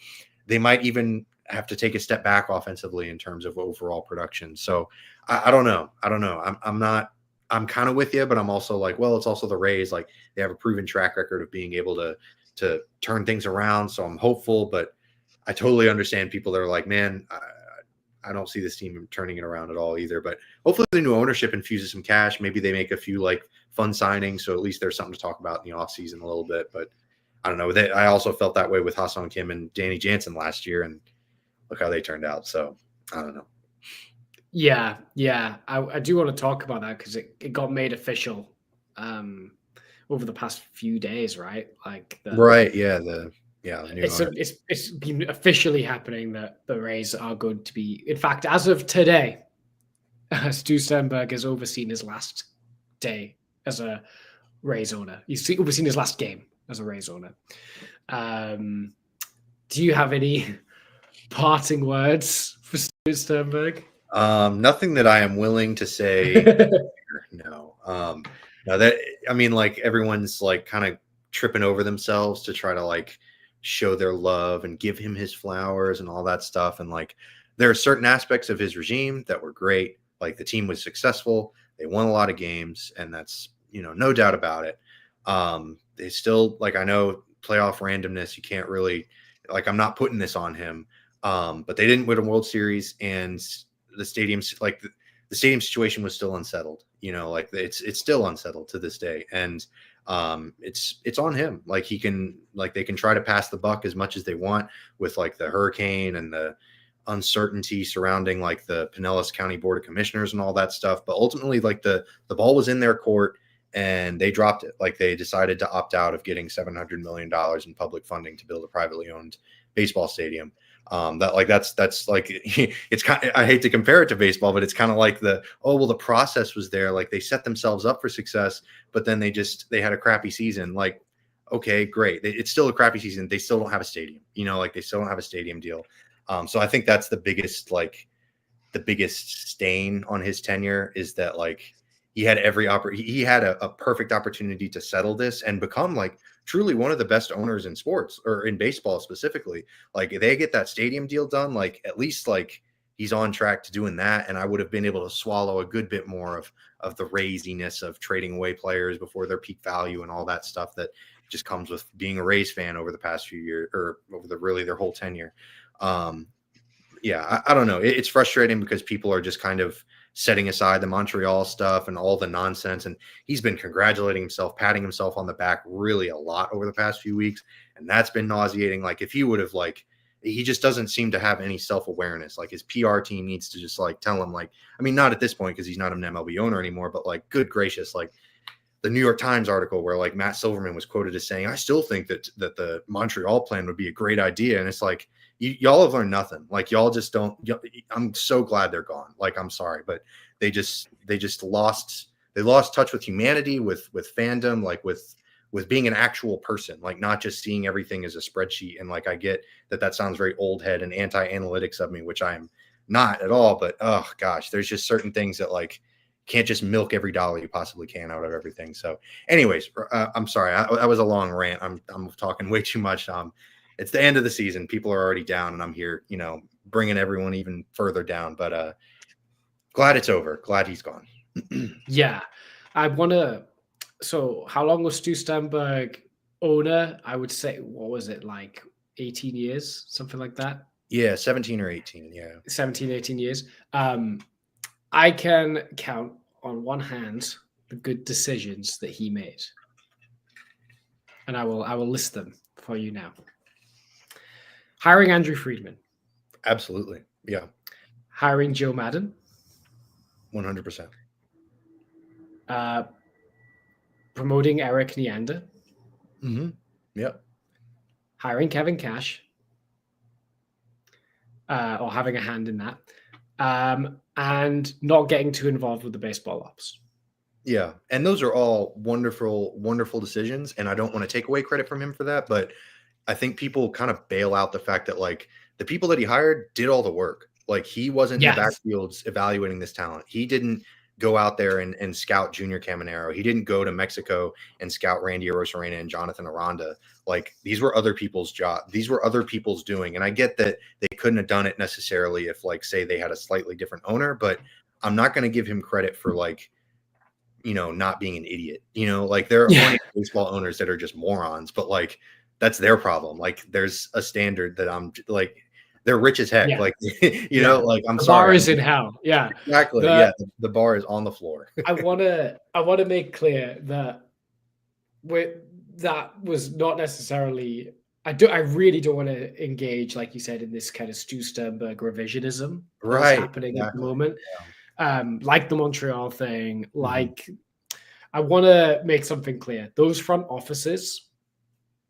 they might even have to take a step back offensively in terms of overall production. So I don't know. I'm kind of with you, but I'm also like, well, it's also the Rays. Like they have a proven track record of being able to turn things around. So I'm hopeful, but I totally understand people that are like, man, I don't see this team turning it around at all either. But hopefully the new ownership infuses some cash. Maybe they make a few like fun signings, so at least there's something to talk about in the offseason a little bit. But I don't know. I also felt that way with Ha-Seong Kim and Danny Jansen last year, and look how they turned out. So I don't know.
Yeah. I do want to talk about that because it got made official over the past few days, right? like
Right. Yeah. The new
it's been officially happening that the Rays are going to be, in fact, as of today, Stu Sternberg has overseen his last day as a Rays owner. He's overseen his last game as a Rays owner. Do you have any parting words for Stu Sternberg?
Nothing that I am willing to say. No. No, that, I mean, like everyone's like kind of tripping over themselves to try to like show their love and give him his flowers and all that stuff. And like, there are certain aspects of his regime that were great. Like the team was successful. They won a lot of games, and that's, no doubt about it. They still, like, I know playoff randomness, you can't really, like, I'm not putting this on him. But they didn't win a World Series, and the stadium's like the stadium situation was still unsettled, like it's still unsettled to this day. And it's on him. Like they can try to pass the buck as much as they want with like the hurricane and the uncertainty surrounding like the Pinellas County Board of Commissioners and all that stuff. But ultimately, like the ball was in their court and they dropped it. Like they decided to opt out of getting $700 million in public funding to build a privately owned baseball stadium. That's like, it's kind of, I hate to compare it to baseball, but it's kind of like the process was there. Like they set themselves up for success, but then they had a crappy season. Like, okay, great. It's still a crappy season. They still don't have a stadium, like they still don't have a stadium deal. So I think that's the biggest stain on his tenure is that like he had he had a perfect opportunity to settle this and become like truly one of the best owners in sports, or in baseball specifically. Like if they get that stadium deal done, like at least like he's on track to doing that. And I would have been able to swallow a good bit more of the raisiness of trading away players before their peak value and all that stuff that just comes with being a Rays fan over the past few years, or over their whole tenure. I don't know. It's frustrating because people are just kind of setting aside the Montreal stuff and all the nonsense. And he's been congratulating himself, patting himself on the back really a lot over the past few weeks. And that's been nauseating. Like if he would have he just doesn't seem to have any self-awareness. Like his PR team needs to just like tell him, like, I mean, not at this point because he's not an MLB owner anymore, but like, good gracious, like the New York Times article where like Matt Silverman was quoted as saying, I still think that the Montreal plan would be a great idea. And it's like, y'all have learned nothing. Like y'all just don't. I'm so glad they're gone. Like I'm sorry, but they just lost touch with humanity, with fandom, like with being an actual person, like not just seeing everything as a spreadsheet. And like I get that sounds very old head and anti-analytics of me, which I'm not at all. But oh gosh, there's just certain things that like can't just milk every dollar you possibly can out of everything. So, anyways, I'm sorry. That was a long rant. I'm talking way too much. It's the end of the season. People are already down, and I'm here, bringing everyone even further down. But glad it's over. Glad he's gone.
Yeah, I want to. So, how long was Stu Sternberg owner? I would say, what was it, like 18 years, something like that?
Yeah, 17 or 18. Yeah,
17, 18 years. I can count on one hand the good decisions that he made. and I will list them for you now. Hiring Andrew Friedman.
Absolutely. Yeah.
Hiring Joe Madden.
100%.
Promoting Eric Neander.
Mm-hmm. Yep.
Hiring Kevin Cash. Or having a hand in that. And not getting too involved with the baseball ops.
Yeah. And those are all wonderful, wonderful decisions. And I don't want to take away credit from him for that, but I think people kind of bail out the fact that like the people that he hired did all the work. Like he wasn't in the backfields evaluating this talent. He didn't go out there and scout Junior Caminero. He didn't go to Mexico and scout Randy Arozarena and Jonathan Aranda. Like these were other people's job. These were other people's doing. And I get that they couldn't have done it necessarily if like, say they had a slightly different owner, but I'm not going to give him credit for like, you know, not being an idiot, you know, like there are plenty of baseball owners that are just morons, but like, that's their problem. Like there's a standard that I'm like, they're rich as heck. Like, you know, like I'm
the
sorry.
The bar is in hell. Yeah,
exactly. The bar is on the floor.
I want to make clear that that was not necessarily, I really don't want to engage, like you said, in this kind of Stu Sternberg revisionism that's happening at the moment. Like the Montreal thing, like I want to make something clear. Those front offices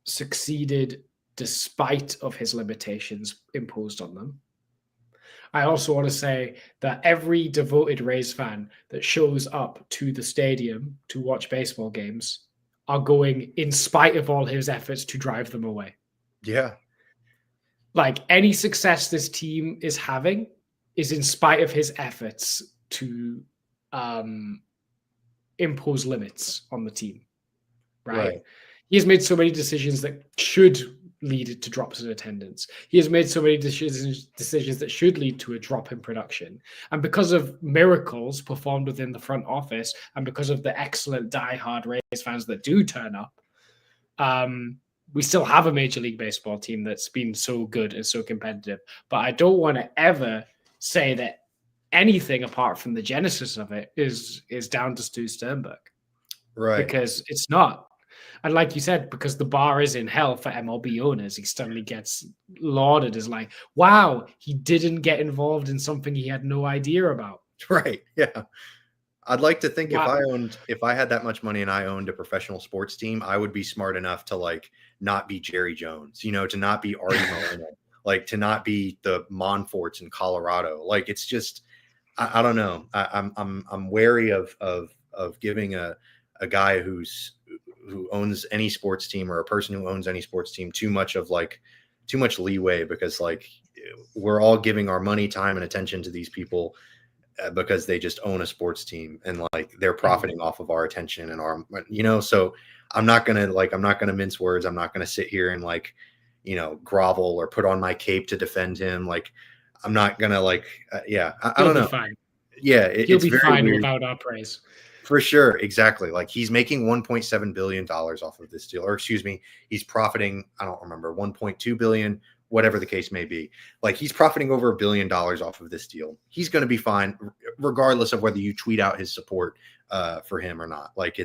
succeeded despite of his limitations imposed on them. I also want to say that every devoted Rays fan that shows up to the stadium to watch baseball games are going in spite of all his efforts to drive them away.
Yeah.
Like any success this team is having is in spite of his efforts to impose limits on the team. Right. He has made so many decisions that should lead to drops in attendance. He has made so many decisions that should lead to a drop in production. And because of miracles performed within the front office, and because of the excellent diehard Rays fans that do turn up, we still have a Major League Baseball team that's been so good and so competitive. But I don't want to ever say that anything apart from the genesis of it is down to Stu Sternberg.
Right.
Because it's not. And like you said, because the bar is in hell for MLB owners, he suddenly gets lauded as like, wow, he didn't get involved in something he had no idea about.
Right. Yeah. I'd like to think if I had that much money and I owned a professional sports team, I would be smart enough to like not be Jerry Jones, you know, to not be Artie Moreno, like to not be the Monforts in Colorado. Like it's just, I don't know. I'm wary of giving a guy who owns any sports team or a person who owns any sports team too much leeway, because like we're all giving our money, time, and attention to these people because they just own a sports team and like they're profiting off of our attention and our, you know, so I'm not going to mince words. I'm not going to sit here and like, you know, grovel or put on my cape to defend him. Like I'm not going to like, I don't know.
Fine.
Yeah.
He'll be fine
weird.
Without our praise.
For sure. Exactly. Like he's making $1.7 billion off of this deal, or excuse me, he's profiting, I don't remember, 1.2 billion, whatever the case may be. Like he's profiting over $1 billion off of this deal. He's going to be fine regardless of whether you tweet out his support for him or not. Like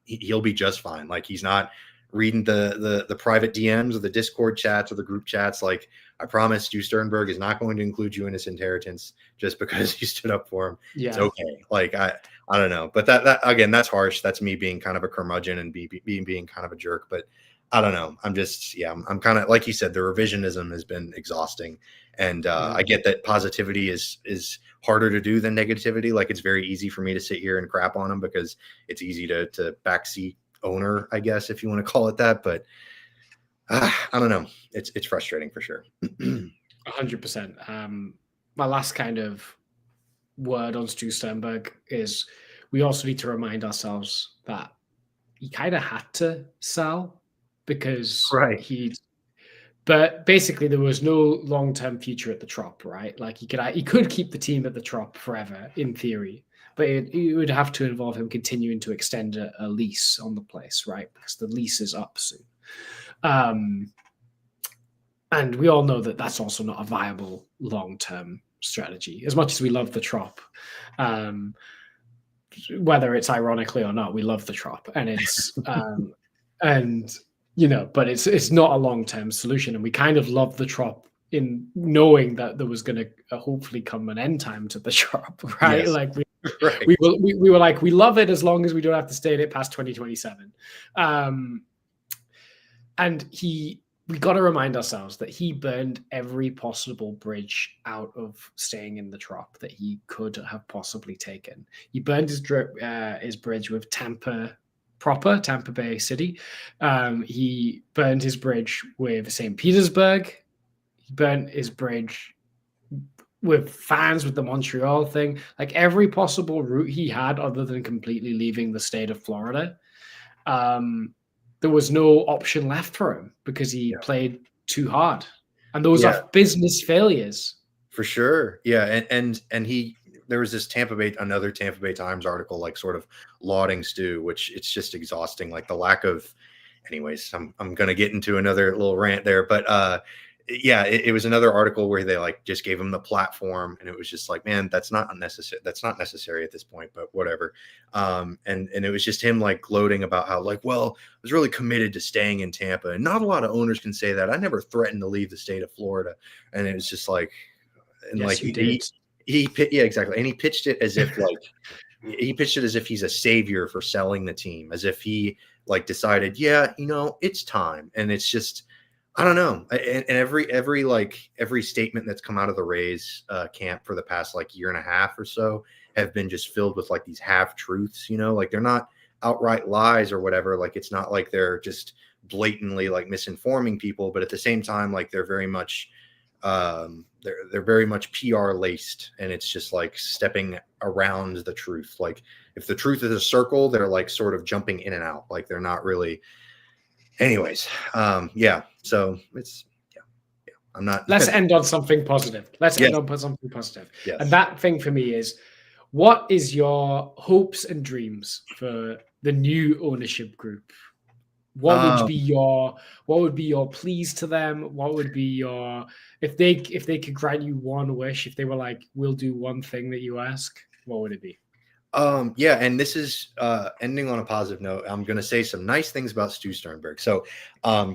he'll be just fine. Like he's not reading the private DMs or the Discord chats or the group chats. Like I promise Stu Sternberg is not going to include you in his inheritance just because you stood up for him. Yeah. It's okay. Like I don't know, but that again, that's harsh. That's me being kind of a curmudgeon and being kind of a jerk, but I don't know. I'm just, I'm kind of, like you said, the revisionism has been exhausting. And I get that positivity is harder to do than negativity. Like it's very easy for me to sit here and crap on them because it's easy to backseat owner, I guess, if you want to call it that. But I don't know. It's frustrating for sure.
100%. My last kind of word on Stu Sternberg is we also need to remind ourselves that he kind of had to sell because but basically there was no long-term future at the Trop, right? Like he could keep the team at the Trop forever in theory, but it would have to involve him continuing to extend a lease on the place, right? Because the lease is up soon. And we all know that that's also not a viable long-term strategy. As much as we love the Trop, whether it's ironically or not, we love the Trop, and it's and but it's not a long-term solution. And we kind of love the Trop in knowing that there was going to hopefully come an end time to the Trop, right?
Yes.
Like
Right.
we were like, we love it as long as we don't have to stay in it past 2027. And we got to remind ourselves that he burned every possible bridge out of staying in the Trop that he could have possibly taken. He burned his bridge with Tampa Bay City. He burned his bridge with St. Petersburg. He burnt his bridge with fans, with the Montreal thing. Like every possible route he had other than completely leaving the state of Florida. There was no option left for him because he played too hard. And those are business failures.
For sure. Yeah. And there was this another Tampa Bay Times article, like sort of lauding Stu, which it's just exhausting. Like the lack of, anyways, I'm going to get into another little rant there, but it was another article where they like just gave him the platform, and it was just like, man, that's not unnecessary. That's not necessary at this point, but whatever. And it was just him like gloating about how like, well, I was really committed to staying in Tampa, and not a lot of owners can say that. I never threatened to leave the state of Florida. And it was just like, and
yes,
like
he did.
Exactly. And he pitched it as if like he's a savior for selling the team, as if he like decided, it's time. And it's just, I don't know. And every statement that's come out of the Rays camp for the past like year and a half or so have been just filled with like these half truths, like they're not outright lies or whatever. Like it's not like they're just blatantly like misinforming people, but at the same time, like they're very much they're very much PR laced, and it's just like stepping around the truth. Like if the truth is a circle, they're like sort of jumping in and out. Like they're not really. Anyways, so it's I'm not.
Let's end on something positive. End on something positive. Yes. And that thing for me is, what is your hopes and dreams for the new ownership group? What would be your pleas to them? What would be your, if they could grant you one wish, if they were like, we'll do one thing that you ask, what would it be?
And this is ending on a positive note. I'm going to say some nice things about Stu Sternberg. So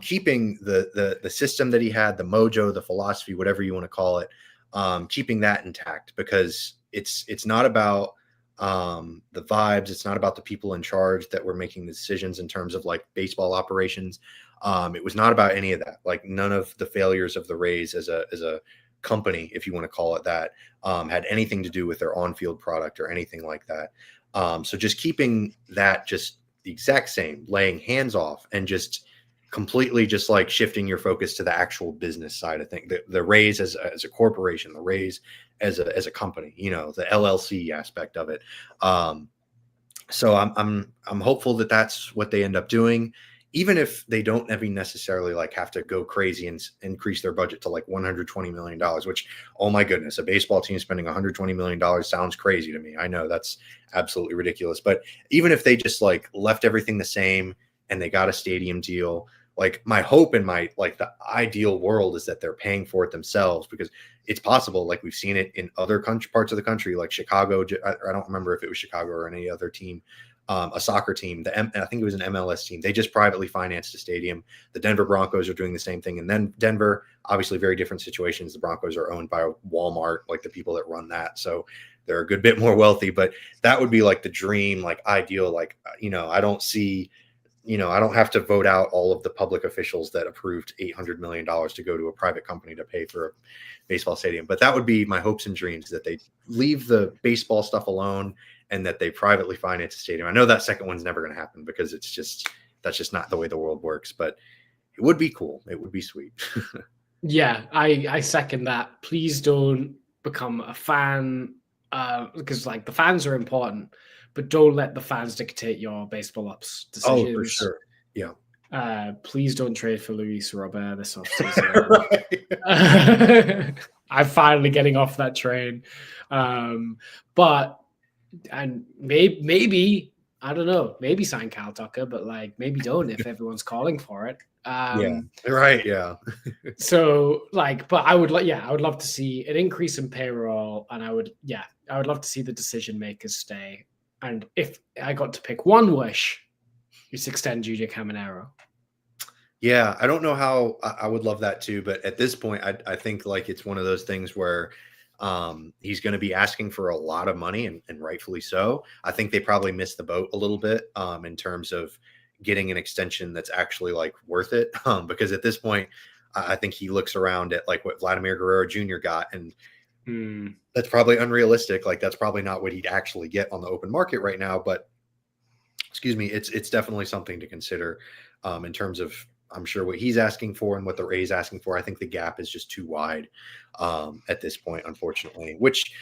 keeping the system that he had, the mojo, the philosophy, whatever you want to call it, keeping that intact, because it's not about the vibes. It's not about the people in charge that were making the decisions in terms of like baseball operations. It was not about any of that. Like none of the failures of the Rays as a company, if you want to call it that, had anything to do with their on-field product or anything like that. So just keeping that just the exact same, laying hands off, and just completely just like shifting your focus to the actual business side. I think the Rays as a corporation, the Rays as a company, the LLC aspect of it. So I'm hopeful that that's what they end up doing, even if they don't ever necessarily like have to go crazy and increase their budget to like $120 million, which, oh my goodness, a baseball team spending $120 million sounds crazy to me. I know that's absolutely ridiculous, but even if they just like left everything the same and they got a stadium deal, like my hope in my, like the ideal world is that they're paying for it themselves, because it's possible. Like we've seen it in other parts of the country, like Chicago. I don't remember if it was Chicago or any other team. A soccer team, I think it was an MLS team. They just privately financed a stadium. The Denver Broncos are doing the same thing. And then Denver, obviously very different situations. The Broncos are owned by Walmart, like the people that run that. So they're a good bit more wealthy, but that would be like the dream, like ideal, like, I don't see, I don't have to vote out all of the public officials that approved $800 million to go to a private company to pay for a baseball stadium. But that would be my hopes and dreams, that they leave the baseball stuff alone and that they privately finance a stadium. I know that second one's never going to happen, because that's just not the way the world works, but it would be cool. It would be sweet.
Yeah, I second that. Please don't become a fan, because like the fans are important, but don't let the fans dictate your baseball ops decisions.
Oh, for sure. Yeah.
Please don't trade for Luis Robert this offseason. I'm finally getting off that train. And maybe I don't know, maybe sign Kyle Tucker, but like maybe don't if everyone's calling for it.
Yeah, right. Yeah.
So like, but I would love to see an increase in payroll, and I would love to see the decision makers stay. And if I got to pick one wish, it's extend Julia Caminero.
Yeah, I don't know how I would love that too, but at this point, I think like it's one of those things where he's going to be asking for a lot of money, and rightfully so. I think they probably missed the boat a little bit in terms of getting an extension that's actually like worth it. Because at this point, I think he looks around at like what Vladimir Guerrero Jr. got, and that's probably unrealistic. Like that's probably not what he'd actually get on the open market right now. But excuse me, it's definitely something to consider in terms of, I'm sure, what he's asking for and what the Rays asking for. I think the gap is just too wide at this point, unfortunately, which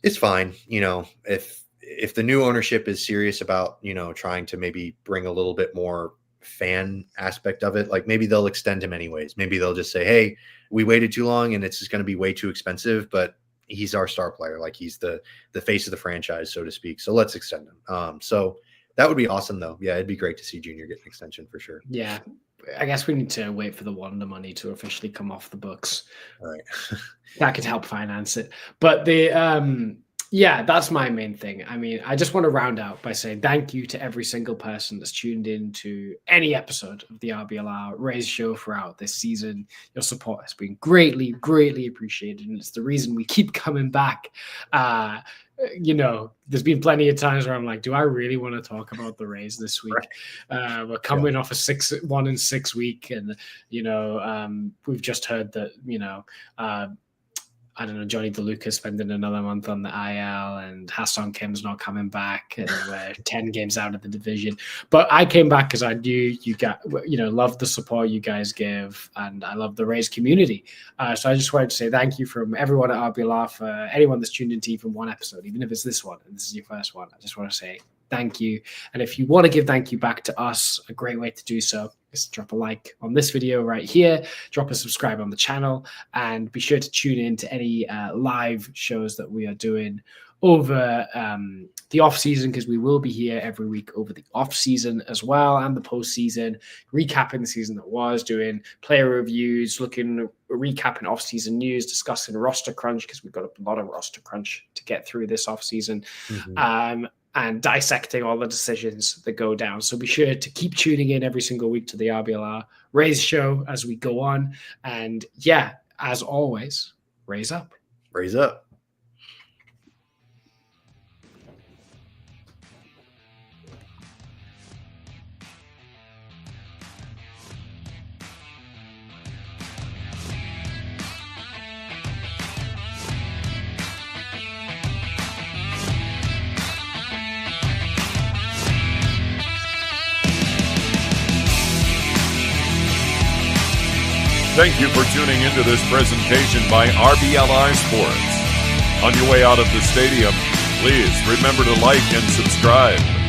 is fine. You know, if the new ownership is serious about, you know, trying to maybe bring a little bit more fan aspect of it, like maybe they'll extend him anyways. Maybe they'll just say, hey, we waited too long and it's just going to be way too expensive, but he's our star player. Like he's the face of the franchise, so to speak. So let's extend him. So that would be awesome though. Yeah, it'd be great to see Junior get an extension for sure.
Yeah. I guess we need to wait for the Wonder money to officially come off the books.
All right.
That could help finance it. But yeah, that's my main thing. I mean, I just want to round out by saying thank you to every single person that's tuned in to any episode of the RBLR Rays show throughout this season. Your support has been greatly, greatly appreciated. And it's the reason we keep coming back. You know, there's been plenty of times where I'm like, do I really want to talk about the Rays this week? Right. We're coming off a 1-6 week. And, you know, we've just heard that, you know, I don't know, Johnny DeLuca spending another month on the IL, and Ha-Seong Kim's not coming back, and we're 10 games out of the division. But I came back because I knew you got, you know, loved the support you guys give, and I love the Rays community. So I just wanted to say thank you from everyone at RBLR for anyone that's tuned into even one episode, even if it's this one, and this is your first one. I just want to say thank you. And if you want to give thank you back to us, a great way to do so is drop a like on this video right here, drop a subscribe on the channel, and be sure to tune in to any live shows that we are doing over the off season, because we will be here every week over the off season as well, and the postseason, recapping the season that was, doing player reviews, recapping off season news, discussing roster crunch, because we've got a lot of roster crunch to get through this off season. And dissecting all the decisions that go down. So be sure to keep tuning in every single week to the RBLR Rays show as we go on. And yeah, as always, Rays up.
Rays up.
Thank you for tuning into this presentation by RBLR Sports. On your way out of the stadium, please remember to like and subscribe.